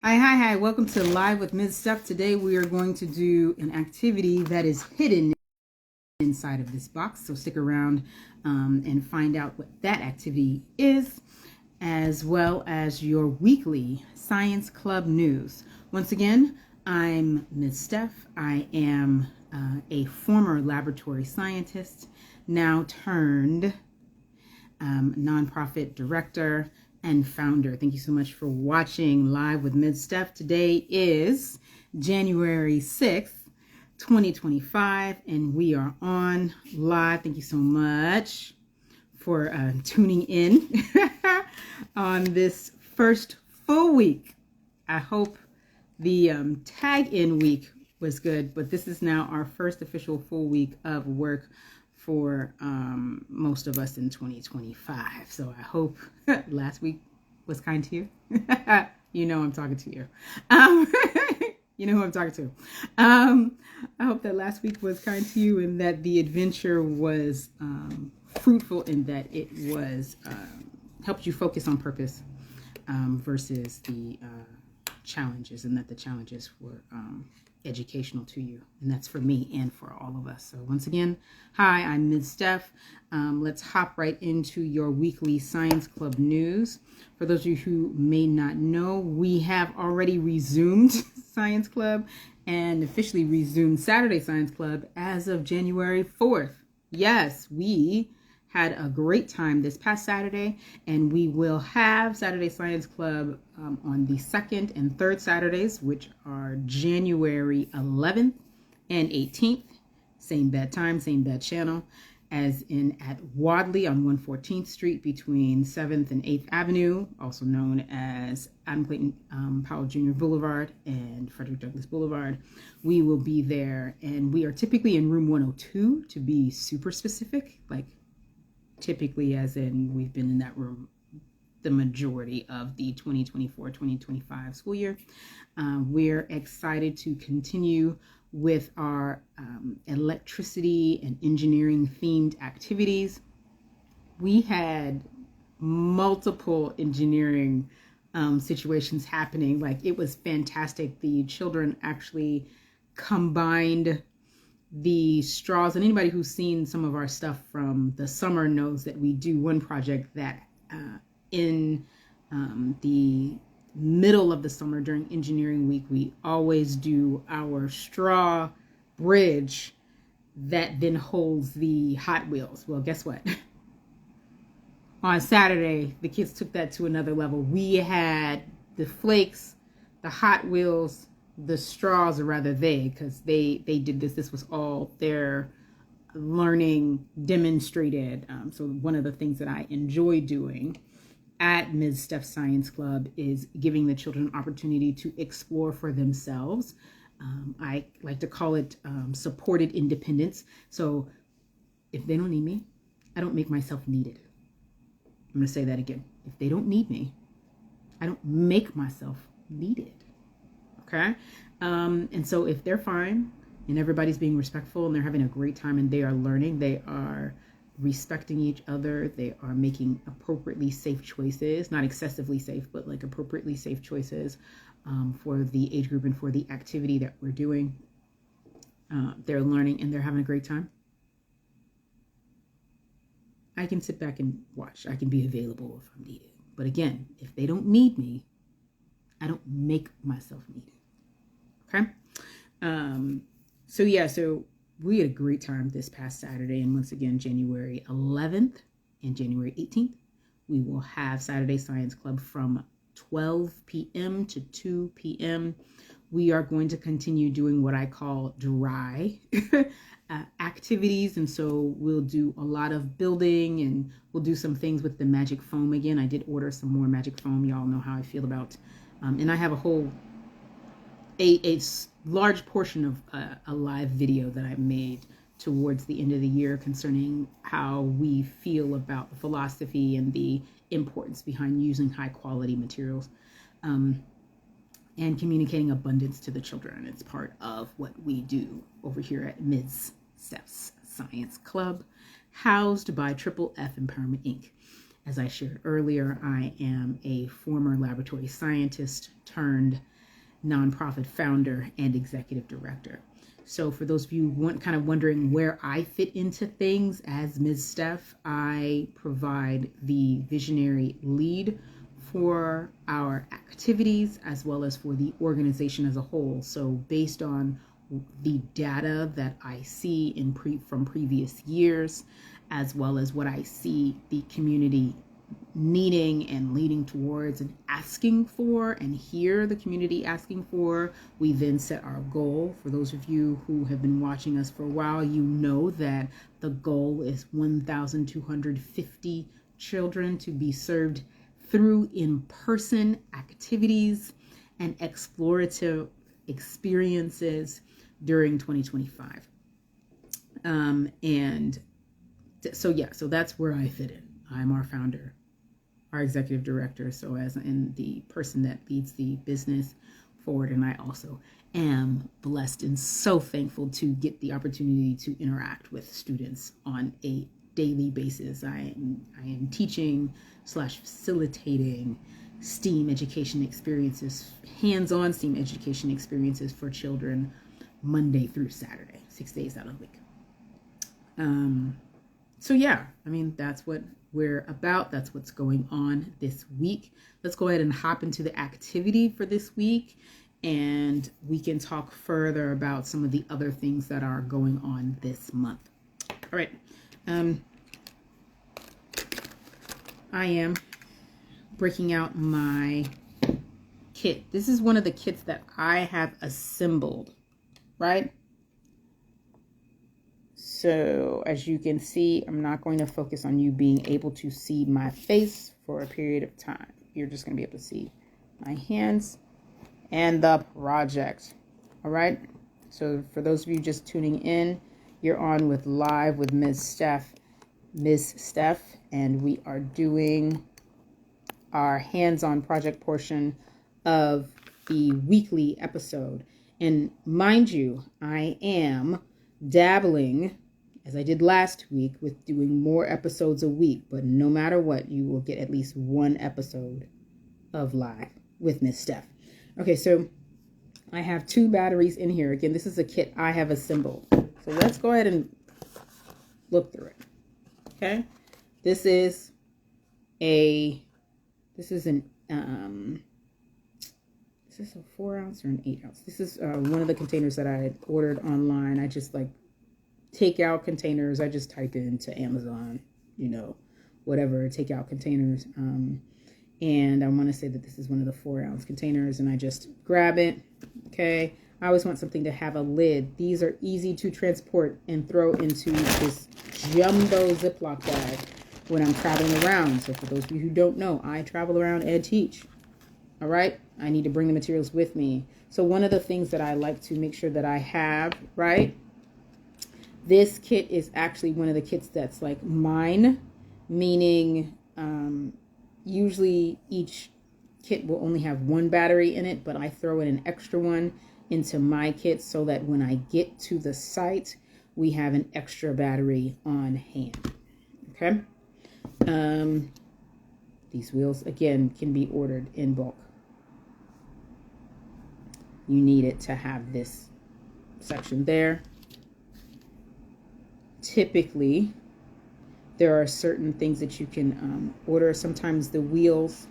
Hi. Welcome to Live with Ms Steph. Today we are going to do an activity that is hidden inside of this box. So stick around and find out what that activity is, as well as your weekly Science Club news. Once again, I'm Ms Steph. I am a former laboratory scientist, now turned nonprofit director and founder. Thank you so much for watching Live with Ms Steph. Today is January 6th, 2025, and we are on live. Thank you so much for tuning in on this first full week. I hope the tag-in week was good, but this is now our first official full week of work for most of us in 2025. So I hope last week was kind to you. You know I'm talking to you. You know who I'm talking to. I hope that last week was kind to you and that the adventure was fruitful and that it was helped you focus on purpose versus the challenges, and that the challenges were educational to you, and that's for me and for all of us. So once again, hi, I'm Ms Steph. Let's hop right into your weekly Science Club news. For those of you who may not know, we have already resumed Science Club and officially resumed Saturday Science Club as of January 4th. Yes, we had a great time this past Saturday, and we will have Saturday Science Club on the second and third Saturdays, which are January 11th and 18th. Same bad time, same bad channel, as in at Wadley on 114th Street between 7th and 8th Avenue, also known as Adam Clayton Powell Jr. Boulevard and Frederick Douglass Boulevard. We will be there, and we are typically in room 102 to be super specific, like typically as in we've been in that room the majority of the 2024-2025 school year. We're excited to continue with our electricity and engineering themed activities. We had multiple engineering situations happening. Like, it was fantastic. The children actually combined the straws, and anybody who's seen some of our stuff from the summer knows that we do one project that in the middle of the summer during engineering week, we always do our straw bridge that then holds the Hot Wheels. Well, guess what? On Saturday, the kids took that to another level. We had the flakes, the Hot Wheels, the straws, or rather because they did this was all their learning demonstrated. So one of the things that I enjoy doing at Ms Steph Science Club is giving the children an opportunity to explore for themselves. I like to call it supported independence. So if they don't need me, I don't make myself needed. I'm going to say that again. If they don't need me, I don't make myself needed. Okay. And so if they're fine and everybody's being respectful and they're having a great time and they are learning, they are respecting each other, they are making appropriately safe choices, not excessively safe, but like appropriately safe choices for the age group and for the activity that we're doing. They're learning and they're having a great time. I can sit back and watch. I can be available if I'm needed. But again, if they don't need me, I don't make myself needed. Okay. So we had a great time this past Saturday, and once again, January 11th and January 18th, we will have Saturday Science Club from 12 p.m. to 2 p.m. We are going to continue doing what I call dry activities, and so we'll do a lot of building, and we'll do some things with the magic foam again. I did order some more magic foam. Y'all know how I feel about, and I have a large portion of a live video that I made towards the end of the year concerning how we feel about the philosophy and the importance behind using high quality materials and communicating abundance to the children. It's part of what we do over here at Ms Steph's Science Club, housed by Triple F Empowerment Inc. As I shared earlier, I am a former laboratory scientist turned nonprofit founder and executive director. So for those of you kind of wondering where I fit into things as Ms. Steph, I provide the visionary lead for our activities as well as for the organization as a whole. So based on the data that I see from previous years, as well as what I see the community needing and leading towards and asking for, and hear the community asking for, we then set our goal. For those of you who have been watching us for a while, you know that the goal is 1,250 children to be served through in-person activities and explorative experiences during 2025. So that's where I fit in. I'm our founder, our executive director, so as in the person that leads the business forward. And I also am blessed and so thankful to get the opportunity to interact with students on a daily basis. I am teaching / facilitating STEAM education experiences, hands-on STEAM education experiences for children Monday through Saturday, 6 days out of the week. So yeah, I mean, that's what we're about. That's what's going on this week. Let's go ahead and hop into the activity for this week, and we can talk further about some of the other things that are going on this month. All right. I am breaking out my kit. This is one of the kits that I have assembled, right? So as you can see, I'm not going to focus on you being able to see my face for a period of time. You're just going to be able to see my hands and the project. All right. So for those of you just tuning in, you're on with Live with Ms. Steph, and we are doing our hands-on project portion of the weekly episode. And mind you, I am dabbling, as I did last week, with doing more episodes a week, but no matter what, you will get at least one episode of Live with Ms. Steph. Okay, so I have 2 batteries in here. Again, this is a kit I have assembled. So let's go ahead and look through it. Okay, this is a 4 ounce or an 8 ounce? This is one of the containers that I had ordered online. I just take out containers. I just type into Amazon, whatever, take out containers. And I want to say that this is one of the 4 ounce containers, and I just grab it. Okay. I always want something to have a lid. These are easy to transport and throw into this jumbo Ziploc bag when I'm traveling around. So for those of you who don't know, I travel around and teach. All right. I need to bring the materials with me. So one of the things that I like to make sure that I have, right? This kit is actually one of the kits that's like mine, meaning usually each kit will only have 1 battery in it, but I throw in an extra one into my kit so that when I get to the site, we have an extra battery on hand. Okay. These wheels, again, can be ordered in bulk. You need it to have this section there. Typically, there are certain things that you can order. Sometimes the wheels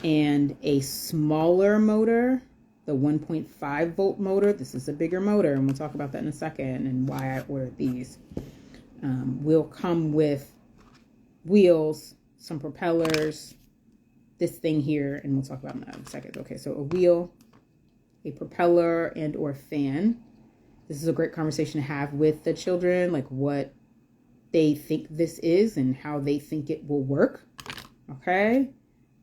and a smaller motor, the 1.5 volt motor, this is a bigger motor, and we'll talk about that in a second and why I ordered these, will come with wheels, some propellers, this thing here, and we'll talk about that in a second. Okay, so a wheel, a propeller, and or fan. This is a great conversation to have with the children, like what they think this is and how they think it will work. Okay.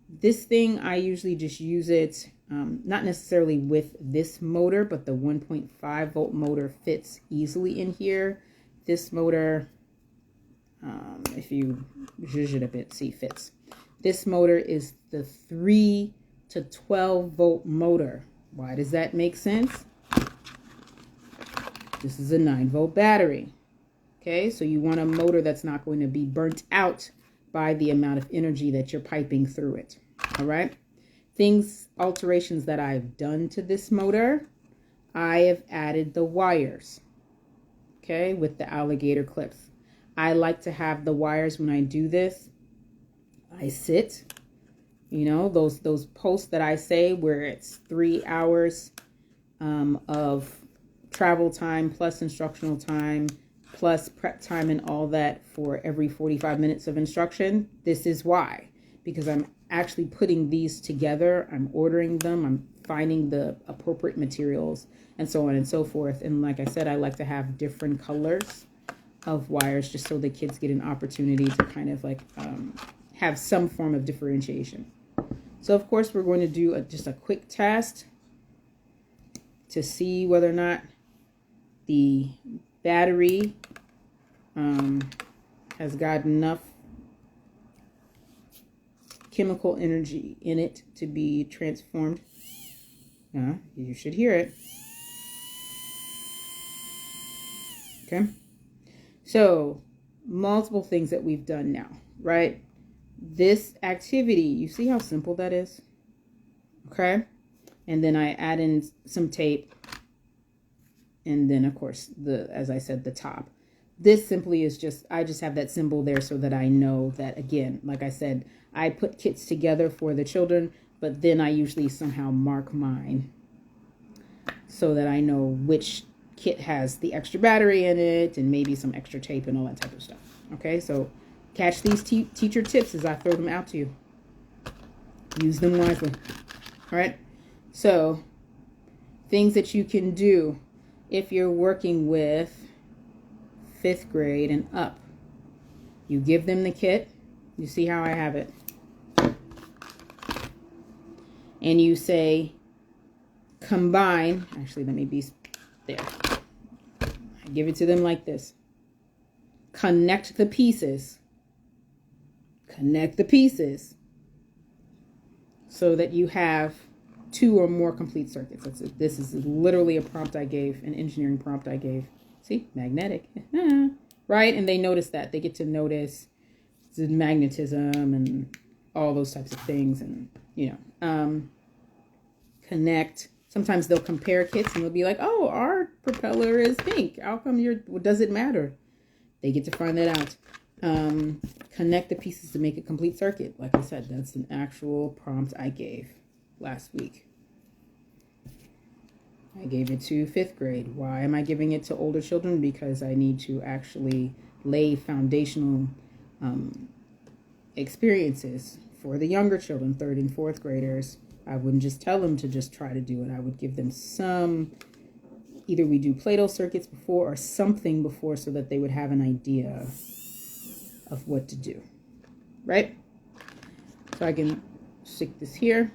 This thing, I usually just use it, not necessarily with this motor, but the 1.5 volt motor fits easily in here. This motor, if you zhuzh it a bit, see, fits. This motor is the 3 to 12 volt motor. Why does that make sense? This is a 9 volt battery. Okay, so you want a motor that's not going to be burnt out by the amount of energy that you're piping through it. All right. alterations that I've done to this motor, I have added the wires, okay, with the alligator clips. I like to have the wires when I do this. I sit, you know, those posts that I say where it's 3 hours of travel time plus instructional time plus prep time and all that for every 45 minutes of instruction. This is why, because I'm actually putting these together. I'm ordering them. I'm finding the appropriate materials and so on and so forth. And like I said, I like to have different colors of wires just so the kids get an opportunity to kind of like have some form of differentiation. So of course we're going to do just a quick test to see whether or not the battery has got enough chemical energy in it to be transformed. You should hear it. Okay. So multiple things that we've done now, right? This activity, you see how simple that is? Okay. And then I add in some tape. And then of course, as I said, the top. This simply is just, I just have that symbol there so that I know that, again, like I said, I put kits together for the children, but then I usually somehow mark mine so that I know which kit has the extra battery in it and maybe some extra tape and all that type of stuff. Okay, so catch these teacher tips as I throw them out to you. Use them wisely. All right, so things that you can do if you're working with 5th grade and up. You give them the kit. You see how I have it. And you say, combine. Actually, let me be there. I give it to them like this. Connect the pieces. Connect the pieces so that you have 2 or more complete circuits. This is literally a prompt I gave, an engineering prompt I gave. See, magnetic, right? And they notice that. They get to notice the magnetism and all those types of things. And, you know, connect. Sometimes they'll compare kits and they'll be like, oh, our propeller is pink. How come does it matter? They get to find that out. Connect the pieces to make a complete circuit. Like I said, that's an actual prompt I gave last week. I gave it to 5th grade. Why am I giving it to older children? Because I need to actually lay foundational experiences for the younger children, 3rd and 4th graders. I wouldn't just tell them to just try to do it. I would give them either we do Play-Doh circuits before or something before so that they would have an idea of what to do, right? So I can stick this here.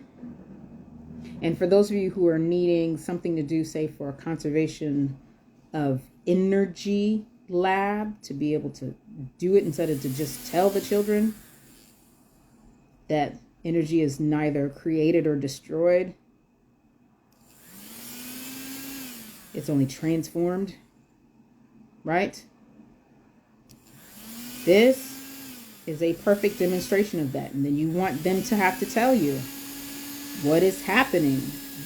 And for those of you who are needing something to do, say for a conservation of energy lab, to be able to do it instead of to just tell the children that energy is neither created or destroyed, it's only transformed, right? This is a perfect demonstration of that. And then you want them to have to tell you what is happening,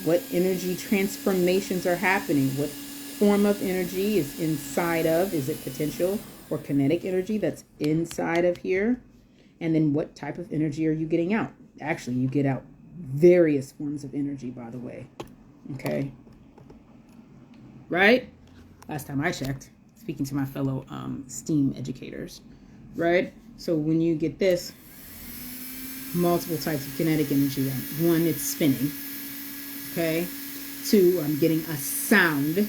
what energy transformations are happening, what form of energy is inside of, is it potential or kinetic energy that's inside of here? And then what type of energy are you getting out? Actually, you get out various forms of energy, by the way. Okay. Right? Last time I checked, speaking to my fellow STEAM educators, right? So when you get this, multiple types of kinetic energy. 1, it's spinning. Okay. 2, I'm getting a sound.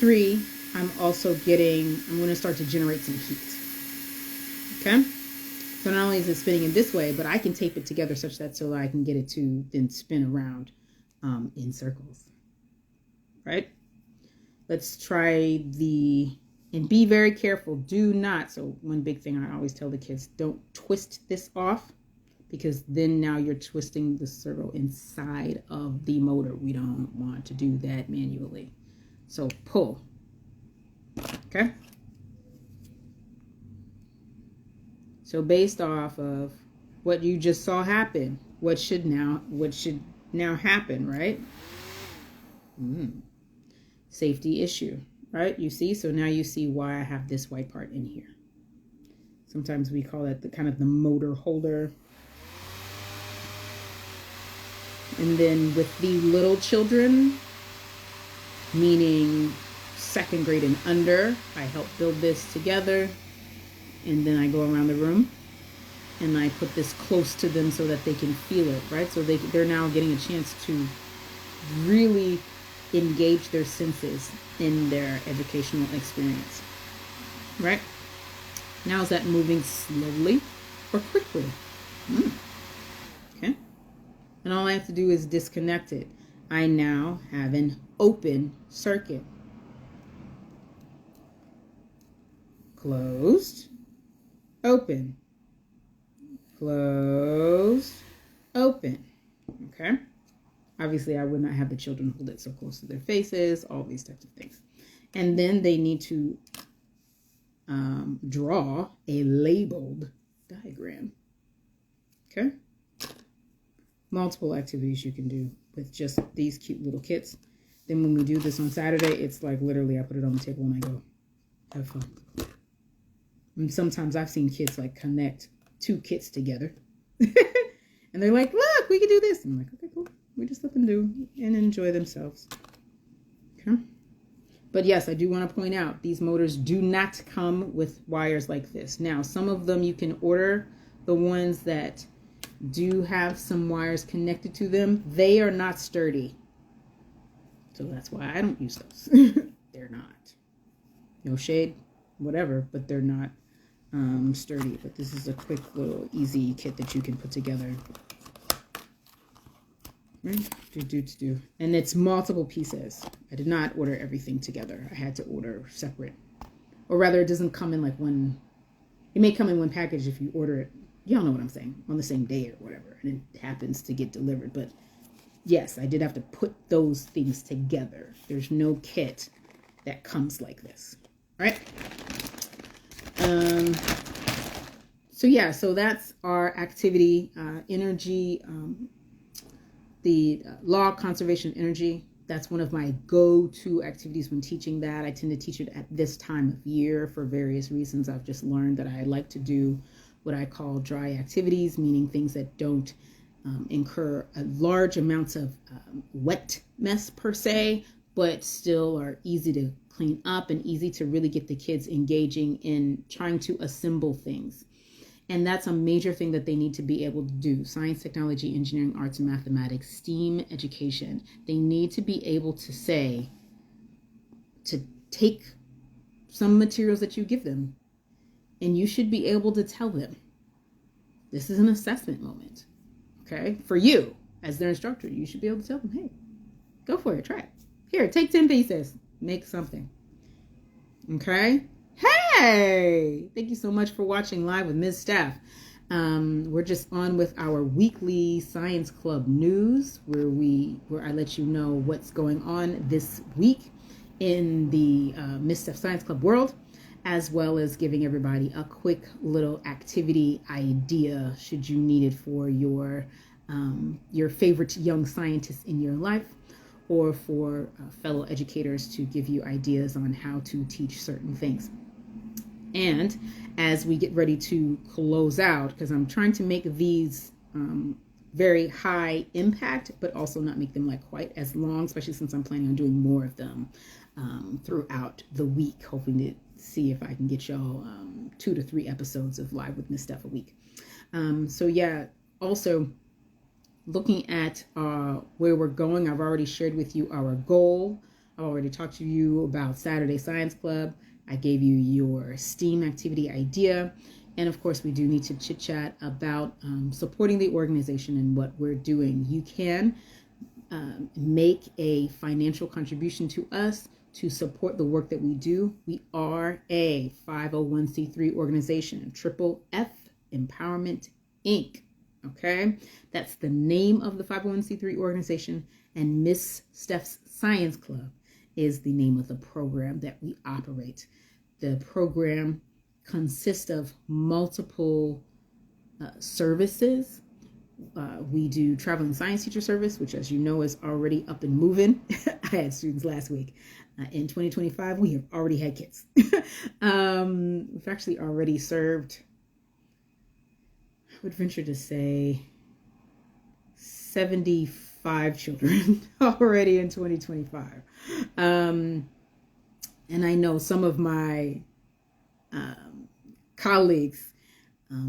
3, I'm going to start to generate some heat. Okay. So not only is it spinning in this way, but I can tape it together such that so I can get it to then spin around in circles. Right. Let's try and be very careful. Do not. So one big thing I always tell the kids, don't twist this off, because then now you're twisting the servo inside of the motor. We don't want to do that manually. So pull. Okay. So based off of what you just saw happen, what should now happen, right? Safety issue, right? You see, so now you see why I have this white part in here. Sometimes we call it the kind of the motor holder. And then with the little children, meaning 2nd grade and under, I help build this together. And then I go around the room and I put this close to them so that they can feel it, right? So they're now getting a chance to really engage their senses in their educational experience, right? Now is that moving slowly or quickly? Okay. And all I have to do is disconnect it. I now have an open circuit. Closed, open, closed, open. Okay. Obviously, I would not have the children hold it so close to their faces, all these types of things. And then they need to draw a labeled diagram. Okay. Multiple activities you can do with just these cute little kits. Then when we do this on Saturday, it's like literally I put it on the table and I go, have fun. And sometimes I've seen kids like connect 2 kits together. And they're like, look, we can do this. And I'm like, okay, cool. We just let them do and enjoy themselves. Okay. But yes, I do want to point out these motors do not come with wires like this. Now, some of them you can order, the ones that do have some wires connected to them. They are not sturdy. So that's why I don't use those. They're not. No shade, whatever, but they're not sturdy. But this is a quick little easy kit that you can put together. Right? Do. And it's multiple pieces. I did not order everything together. I had to order separate. Or rather, it doesn't come in like one. It may come in one package if you order it. Y'all know what I'm saying. On the same day or whatever. And it happens to get delivered. But yes, I did have to put those things together. There's no kit that comes like this. Right? So that's our activity, energy, the law of conservation of energy. That's one of my go-to activities when teaching that. I tend to teach it at this time of year for various reasons. I've just learned that I like to do what I call dry activities, meaning things that don't incur a large amounts of wetness per se, but still are easy to clean up and easy to really get the kids engaging in trying to assemble things. And that's a major thing that they need to be able to do. Science, technology, engineering, arts, and mathematics, STEAM education. They need to be able to take some materials that you give them, and you should be able to tell them, this is an assessment moment. Okay? For you, as their instructor, you should be able to tell them, hey, go for it, try it. Here, take 10 pieces. Make something. Okay? Hey! Thank you so much for watching Live with Ms. Steph. We're just on with our weekly Science Club news where I let you know what's going on this week in the Ms. Steph Science Club world, as well as giving everybody a quick little activity idea should you need it for your favorite young scientists in your life, or for fellow educators to give you ideas on how to teach certain things. And as we get ready to close out, because I'm trying to make these very high impact, but also not make them like quite as long, especially since I'm planning on doing more of them throughout the week, hoping to see if I can get y'all 2 to 3 episodes of Live with Ms. Steph a week. Also looking at where we're going, I've already shared with you our goal. I've already talked to you about Saturday Science Club. I gave you your STEAM activity idea. And of course, we do need to chit chat about supporting the organization and what we're doing. You can make a financial contribution to us to support the work that we do. We are a 501c3 organization, Triple F Empowerment Inc. Okay, that's the name of the 501c3 organization, and Ms. Steph's Science Club is the name of the program that we operate. The program consists of multiple services We do traveling science teacher service, which, as you know, is already up and moving. I had students last week. In 2025, we have already had kids. We've actually already served, I would venture to say, 75 children already in 2025. And I know some of my colleagues,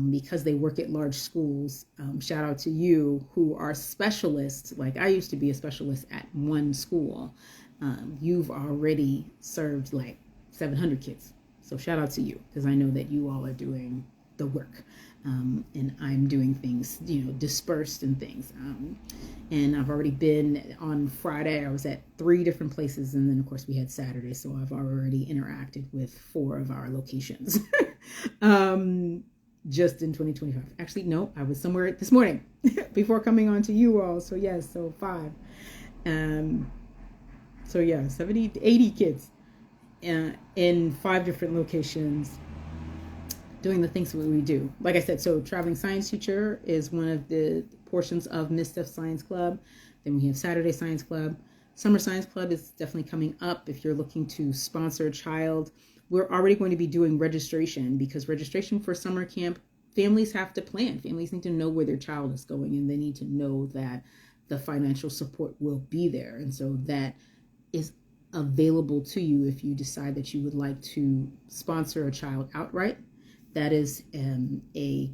because they work at large schools, shout out to you, who are specialists. Like I used to be a specialist at one school. You've already served like 700 kids. So shout out to you, because I know that you all are doing the work. And I'm doing things, dispersed and things. And I've already been on Friday. I was at 3 different places. And then, of course, we had Saturday. So I've already interacted with 4 of our locations. Just in 2025. Actually, no, I was somewhere this morning before coming on to you all. So yes, so 5. So yeah, 70 to 80 kids in 5 different locations doing the things that we do. Like I said, so traveling science teacher is one of the portions of Ms Steph Science Club. Then we have Saturday Science Club. Summer Science Club is definitely coming up if you're looking to sponsor a child. We're already going to be doing registration, because registration for summer camp, families have to plan. Families need to know where their child is going, and they need to know that the financial support will be there. And so that is available to you if you decide that you would like to sponsor a child outright. That is a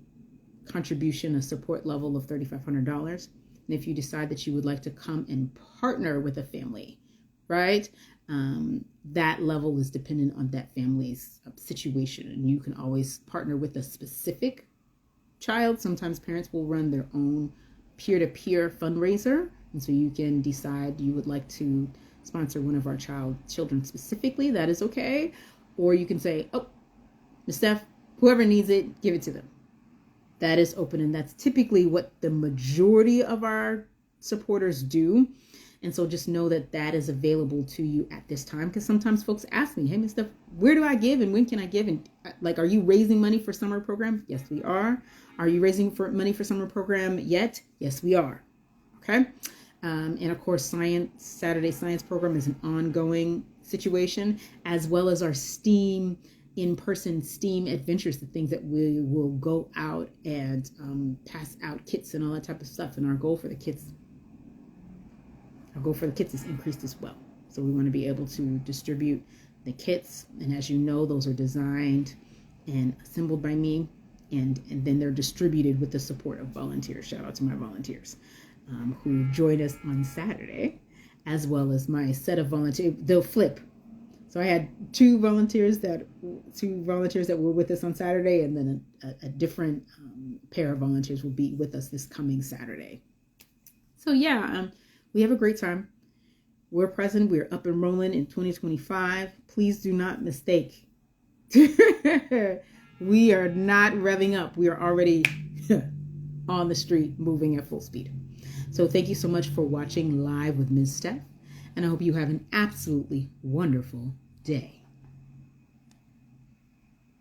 contribution, a support level of $3,500. And if you decide that you would like to come and partner with a family, right? That level is dependent on that family's situation. And you can always partner with a specific child. Sometimes parents will run their own peer-to-peer fundraiser. And so you can decide you would like to sponsor one of our children specifically. That is okay. Or you can say, oh, Ms. Steph, whoever needs it, give it to them. That is open. And that's typically what the majority of our supporters do. And so just know that that is available to you at this time, because sometimes folks ask me, hey, Ms. Steph, where do I give and when can I give? And like, are you raising money for summer program? Yes, we are. Are you raising money for summer program yet? Yes, we are. Okay. And of course, Saturday Science program is an ongoing situation, as well as our STEAM in-person STEAM adventures, the things that we will go out and pass out kits and all that type of stuff. And our goal for the kids is increased as well. So we want to be able to distribute the kits. And as you know, those are designed and assembled by me. And then they're distributed with the support of volunteers. Shout out to my volunteers who joined us on Saturday, as well as my set of volunteers. They'll flip. So I had 2 volunteers that were with us on Saturday, and then a different pair of volunteers will be with us this coming Saturday. So yeah, we have a great time. We're present. We're up and rolling in 2025. Please do not mistake. We are not revving up. We are already on the street, moving at full speed. So thank you so much for watching Live with Ms. Steph. And I hope you have an absolutely wonderful day.